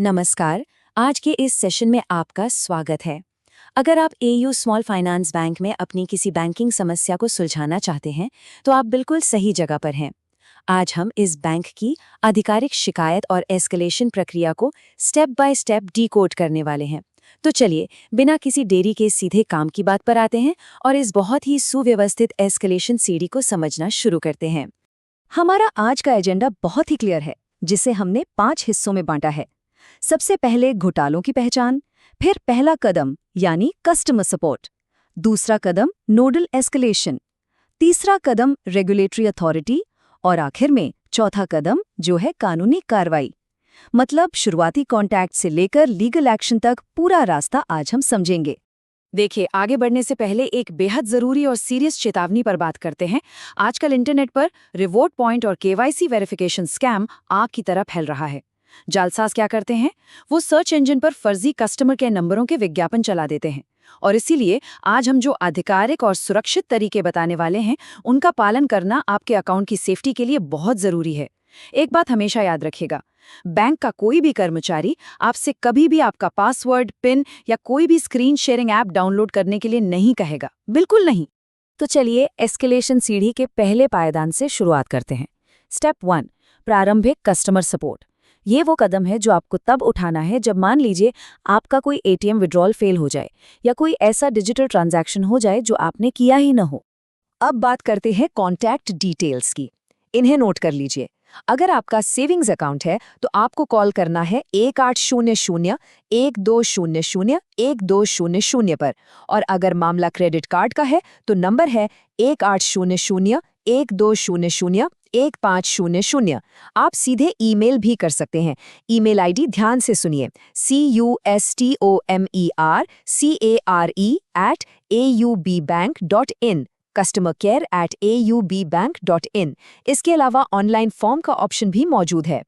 नमस्कार। आज के इस सेशन में आपका स्वागत है। अगर आप एयू स्मॉल फाइनेंस बैंक में अपनी किसी बैंकिंग समस्या को सुलझाना चाहते हैं तो आप बिल्कुल सही जगह पर हैं। आज हम इस बैंक की आधिकारिक शिकायत और एस्केलेशन प्रक्रिया को स्टेप बाय स्टेप डिकोड करने वाले हैं। तो चलिए बिना किसी देरी के सीधे काम की बात पर आते हैं और इस बहुत ही सुव्यवस्थित एस्केलेशन सीढ़ी को समझना शुरू करते हैं। हमारा आज का एजेंडा बहुत ही क्लियर है, जिसे हमने 5 हिस्सों में बांटा है। सबसे पहले घोटालों की पहचान, फिर पहला कदम यानी कस्टमर सपोर्ट, दूसरा कदम नोडल एस्केलेशन, तीसरा कदम रेगुलेटरी अथॉरिटी और आखिर में चौथा कदम जो है कानूनी कार्रवाई। मतलब शुरुआती कॉन्टैक्ट से लेकर लीगल एक्शन तक पूरा रास्ता आज हम समझेंगे। देखिए, आगे बढ़ने से पहले एक बेहद जरूरी और सीरियस चेतावनी पर बात करते हैं। आजकल इंटरनेट पर रिवॉर्ड पॉइंट और केवाईसी वेरिफिकेशन स्कैम आग की तरह फैल रहा है। जालसाज क्या करते हैं? वो सर्च इंजन पर फर्जी कस्टमर के नंबरों के विज्ञापन चला देते हैं और इसीलिए आज हम जो आधिकारिक और सुरक्षित तरीके बताने वाले हैं उनका पालन करना आपके अकाउंट की सेफ्टी के लिए बहुत जरूरी है। एक बात हमेशा याद रखिएगा, बैंक का कोई भी कर्मचारी आपसे कभी भी आपका पासवर्ड, पिन या कोई भी स्क्रीन शेयरिंग ऐप डाउनलोड करने के लिए नहीं कहेगा, बिल्कुल नहीं। तो चलिए एस्केलेशन सीढ़ी के पहले पायदान से शुरुआत करते हैं। स्टेप 1, प्रारंभिक कस्टमर सपोर्ट। ये वो कदम है जो आपको तब उठाना है जब मान लीजिए आपका कोई एटीएम विड्रॉल फेल हो जाए या कोई ऐसा डिजिटल ट्रांजैक्शन हो जाए जो आपने किया ही न हो। अब बात करते हैं कॉन्टैक्ट डिटेल्स की। इन्हें नोट कर लीजिए। अगर आपका सेविंग्स अकाउंट है तो आपको कॉल करना है 1800-1200-1200 पर, और अगर मामला क्रेडिट कार्ड का है तो नंबर है 1800-1200-1500। आप सीधे ईमेल भी कर सकते हैं। ईमेल आईडी ध्यान से सुनिए, customer@aubbank.in, customercare@aubbank.in। इसके अलावा ऑनलाइन फॉर्म का ऑप्शन भी मौजूद है।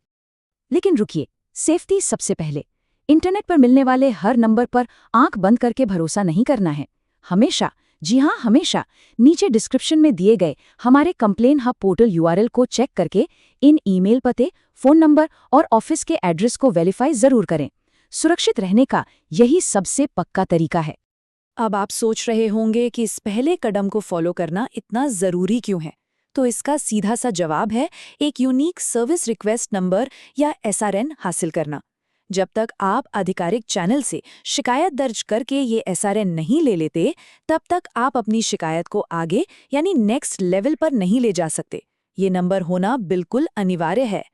लेकिन रुकिए, सेफ्टी सबसे पहले। इंटरनेट पर मिलने वाले हर नंबर पर आंख बंद करके भरोसा नहीं करना है। हमेशा, जी हाँ हमेशा, नीचे डिस्क्रिप्शन में दिए गए हमारे कंप्लेन हब पोर्टल यूआरएल को चेक करके इन ईमेल पते, फोन नंबर और ऑफिस के एड्रेस को वेरीफाई जरूर करें। सुरक्षित रहने का यही सबसे पक्का तरीका है। अब आप सोच रहे होंगे कि इस पहले कदम को फॉलो करना इतना जरूरी क्यों है? तो इसका सीधा सा जवाब है एक यूनिक सर्विस रिक्वेस्ट नंबर या एसआरएन हासिल करना। जब तक आप आधिकारिक चैनल से शिकायत दर्ज करके ये एसआरएन नहीं ले लेते, तब तक आप अपनी शिकायत को आगे यानी नेक्स्ट लेवल पर नहीं ले जा सकते। ये नंबर होना बिल्कुल अनिवार्य है।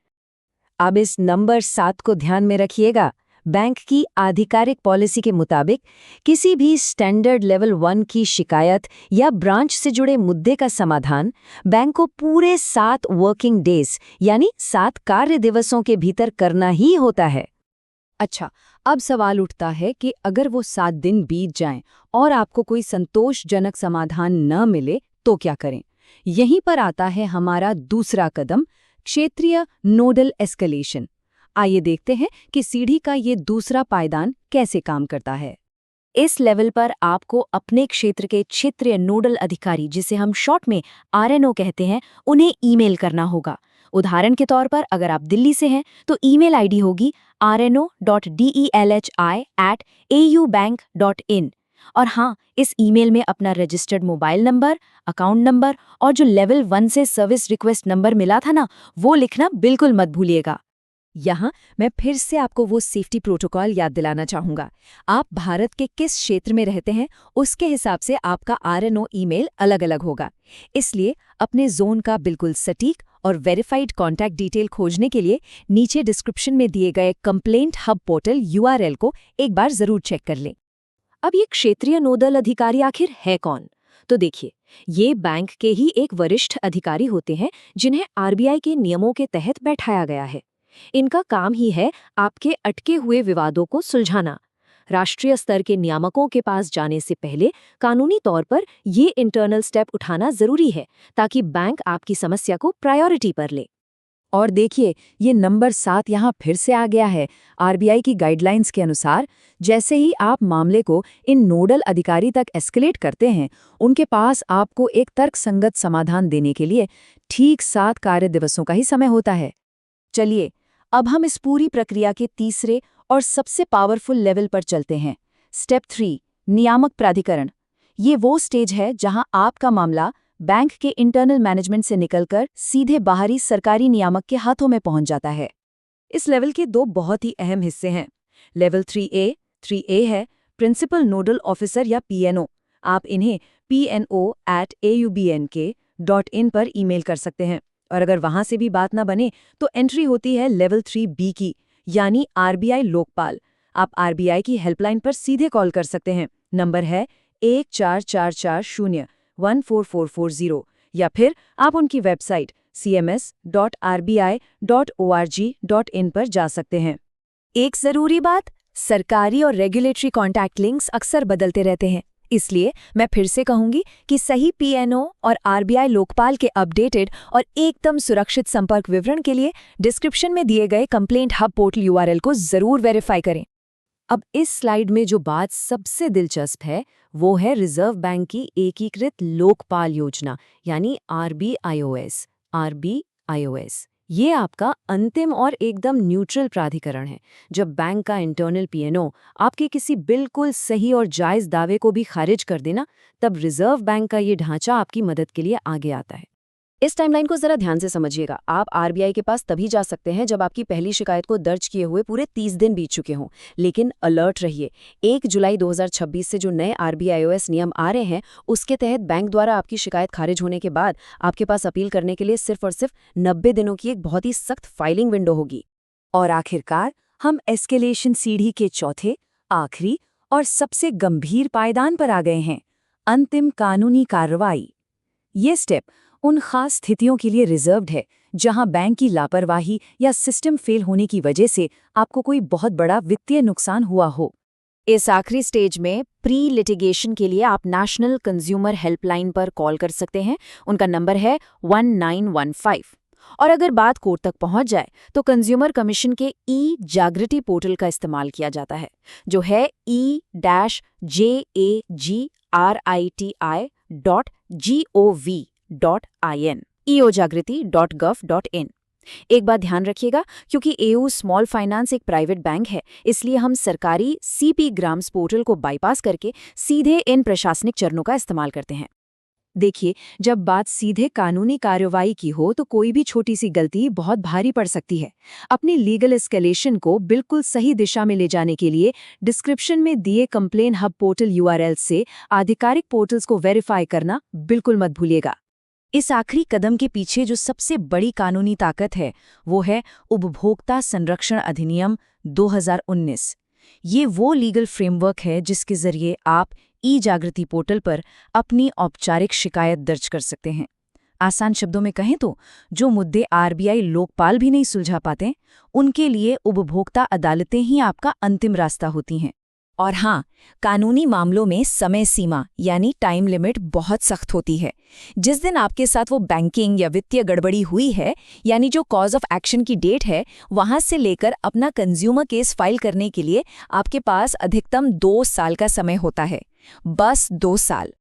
अब इस नंबर 7 को ध्यान में रखिएगा। बैंक की आधिकारिक पॉलिसी के मुताबिक किसी भी स्टैंडर्ड लेवल 1 की शिकायत या ब्रांच से जुड़े मुद्दे का समाधान बैंक को पूरे 7 वर्किंग डेज यानी 7 कार्य दिवसों के भीतर करना ही होता है। अच्छा, अब सवाल उठता है कि अगर वो 7 दिन बीत जाएं और आपको कोई संतोषजनक समाधान न मिले तो क्या करें? यहीं पर आता है हमारा दूसरा कदम, क्षेत्रीय नोडल एस्केलेशन। आइए देखते हैं कि सीढ़ी का ये दूसरा पायदान कैसे काम करता है। इस लेवल पर आपको अपने क्षेत्र के क्षेत्रीय नोडल अधिकारी, जिसे हम शॉर्ट में आरएनओ कहते हैं, उन्हें ईमेल करना होगा। उदाहरण के तौर पर अगर आप दिल्ली से हैं तो ईमेल आईडी होगी rno.delhi@aubank.in। और हाँ, इस ईमेल में अपना registered mobile number, account number और जो लेवल 1 से सर्विस रिक्वेस्ट नंबर मिला था ना, वो लिखना बिल्कुल मत भूलिएगा। यहाँ मैं फिर से आपको वो सेफ्टी प्रोटोकॉल याद दिलाना चाहूँगा। आप भारत के किस क्षेत्र में रहते हैं उसके हिसाब से आपका आरएनओ ईमेल अलग-अलग होगा। इसलिए अपने जोन का बिल्कुल सटीक और वेरीफाइड कॉन्टैक्ट डिटेल खोजने के लिए नीचे डिस्क्रिप्शन में दिए गए कंप्लेंट हब पोर्टल यूआरएल को एक बार जरूर चेक कर लें। अब ये क्षेत्रीय नोडल अधिकारी आखिर है कौन? तो देखिए, ये बैंक के ही एक वरिष्ठ अधिकारी होते हैं जिन्हें आरबीआई के नियमों के तहत बैठाया गया है। इनका काम ही है आपके अटके हुए विवादों को सुलझाना। राष्ट्रीय स्तर के नियामकों के पास जाने से पहले कानूनी तौर पर ये इंटरनल स्टेप उठाना जरूरी है ताकि बैंक आपकी समस्या को प्रायोरिटी पर ले। और देखिए, ये नंबर 7 यहाँ फिर से आ गया है। आरबीआई की गाइडलाइंस के अनुसार जैसे ही आप मामले को इन नोडल अधिकारी तक एस्केलेट करते हैं, उनके पास आपको एक तर्कसंगत समाधान देने के लिए ठीक 7 कार्य दिवसों का ही समय होता है। चलिए, अब हम इस पूरी प्रक्रिया के तीसरे और सबसे पावरफुल लेवल पर चलते हैं। स्टेप 3, नियामक प्राधिकरण। ये वो स्टेज है जहां आपका मामला बैंक के इंटरनल मैनेजमेंट से निकलकर सीधे बाहरी सरकारी नियामक के हाथों में पहुंच जाता है। इस लेवल के 2 बहुत ही अहम हिस्से हैं। लेवल 3A है प्रिंसिपल नोडल ऑफिसर या PNO। आप इन्हें pno@aubnk.in पर ईमेल कर सकते हैं, और अगर वहां से भी बात ना बने तो एंट्री होती है लेवल 3B की, यानी RBI लोकपाल। आप RBI की हेल्पलाइन पर सीधे कॉल कर सकते हैं। नंबर है 1444014440, या फिर आप उनकी वेबसाइट cms.rbi.org.in पर जा सकते हैं। एक जरूरी बात, सरकारी और रेगुलेटरी कॉन्टैक्ट लिंक्स अक्सर बदलते रहते हैं, इसलिए मैं फिर से कहूंगी कि सही PNO और RBI लोकपाल के अपडेटेड और एकदम सुरक्षित संपर्क विवरण के लिए डिस्क्रिप्शन में दिए गए कंप्लेंट हब पोर्टल URL को जरूर वेरीफाई करें। अब इस स्लाइड में जो बात सबसे दिलचस्प है वो है रिजर्व बैंक की एकीकृत लोकपाल योजना, यानी RBIOS। ये आपका अंतिम और एकदम न्यूट्रल प्राधिकरण है। जब बैंक का इंटरनल PNO आपके किसी बिल्कुल सही और जायज़ दावे को भी खारिज कर देना, तब रिजर्व बैंक का ये ढांचा आपकी मदद के लिए आगे आता है। इस टाइमलाइन को जरा ध्यान से समझिएगा। आप RBI के पास तभी जा सकते हैं जब आपकी पहली शिकायत को दर्ज किए हुए पूरे 30 दिन बीत चुके हों। लेकिन अलर्ट रहिए, 1 जुलाई 2026 से जो नए RBIOS नियम आ रहे हैं, उसके तहत बैंक द्वारा आपकी शिकायत खारिज होने के बाद आपके पास अपील करने के लिए सिर्फ और सिर्फ 90 दिनों की एक बहुत ही सख्त फाइलिंग विंडो होगी। और आखिरकार हम एस्केलेशन सीढ़ी के चौथे, आखिरी और सबसे गंभीर पायदान पर आ गए हैं, अंतिम कानूनी कार्रवाई। ये स्टेप उन खास स्थितियों के लिए रिजर्व्ड है जहां बैंक की लापरवाही या सिस्टम फेल होने की वजह से आपको कोई बहुत बड़ा वित्तीय नुकसान हुआ हो। इस आखिरी स्टेज में प्री लिटिगेशन के लिए आप नेशनल कंज्यूमर हेल्पलाइन पर कॉल कर सकते हैं। उनका नंबर है 1915। और अगर बात कोर्ट तक पहुंच जाए तो कंज्यूमर कमीशन के ई-जागृति पोर्टल का इस्तेमाल किया जाता है, जो है e-jagrti.gov.in, eojagriti.gov.in। एक बात ध्यान रखिएगा, क्योंकि EU स्मॉल फाइनेंस एक प्राइवेट बैंक है, इसलिए हम सरकारी CP ग्राम्स पोर्टल को बाईपास करके सीधे इन प्रशासनिक चरणों का इस्तेमाल करते हैं। देखिए, जब बात सीधे कानूनी कार्रवाई की हो तो कोई भी छोटी सी गलती बहुत भारी पड़ सकती है। अपनी लीगल एस्केलेशन को बिल्कुल सही दिशा में ले जाने के लिए डिस्क्रिप्शन में दिए कंप्लेन हब पोर्टल URL से आधिकारिक पोर्टल्स को वेरीफाई करना बिल्कुल मत भूलिएगा। इस आखिरी कदम के पीछे जो सबसे बड़ी कानूनी ताकत है वो है उपभोक्ता संरक्षण अधिनियम 2019। ये वो लीगल फ्रेमवर्क है जिसके जरिए आप ई-जागृति पोर्टल पर अपनी औपचारिक शिकायत दर्ज कर सकते हैं। आसान शब्दों में कहें तो जो मुद्दे RBI लोकपाल भी नहीं सुलझा पाते, उनके लिए उपभोक्ता अदालतें ही आपका अंतिम रास्ता होती हैं। और हाँ, कानूनी मामलों में समय सीमा यानी टाइम लिमिट बहुत सख्त होती है। जिस दिन आपके साथ वो बैंकिंग या वित्तीय गड़बड़ी हुई है, यानी जो कॉज ऑफ एक्शन की डेट है, वहां से लेकर अपना कंज्यूमर केस फाइल करने के लिए आपके पास अधिकतम 2 साल का समय होता है। बस 2 साल।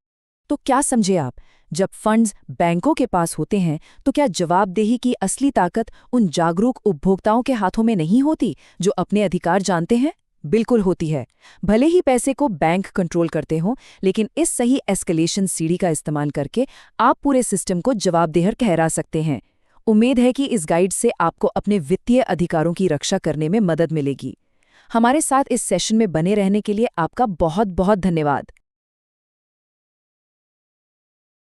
तो क्या समझे आप, जब फंड्स बैंकों के पास होते हैं तो क्या जवाबदेही की असली ताकत उन जागरूक उपभोक्ताओं के हाथों में नहीं होती जो अपने अधिकार जानते हैं? बिल्कुल होती है। भले ही पैसे को बैंक कंट्रोल करते हों, लेकिन इस सही एस्केलेशन सीढ़ी का इस्तेमाल करके आप पूरे सिस्टम को जवाबदेह ठहरा सकते हैं। उम्मीद है कि इस गाइड से आपको अपने वित्तीय अधिकारों की रक्षा करने में मदद मिलेगी। हमारे साथ इस सेशन में बने रहने के लिए आपका बहुत बहुत धन्यवाद।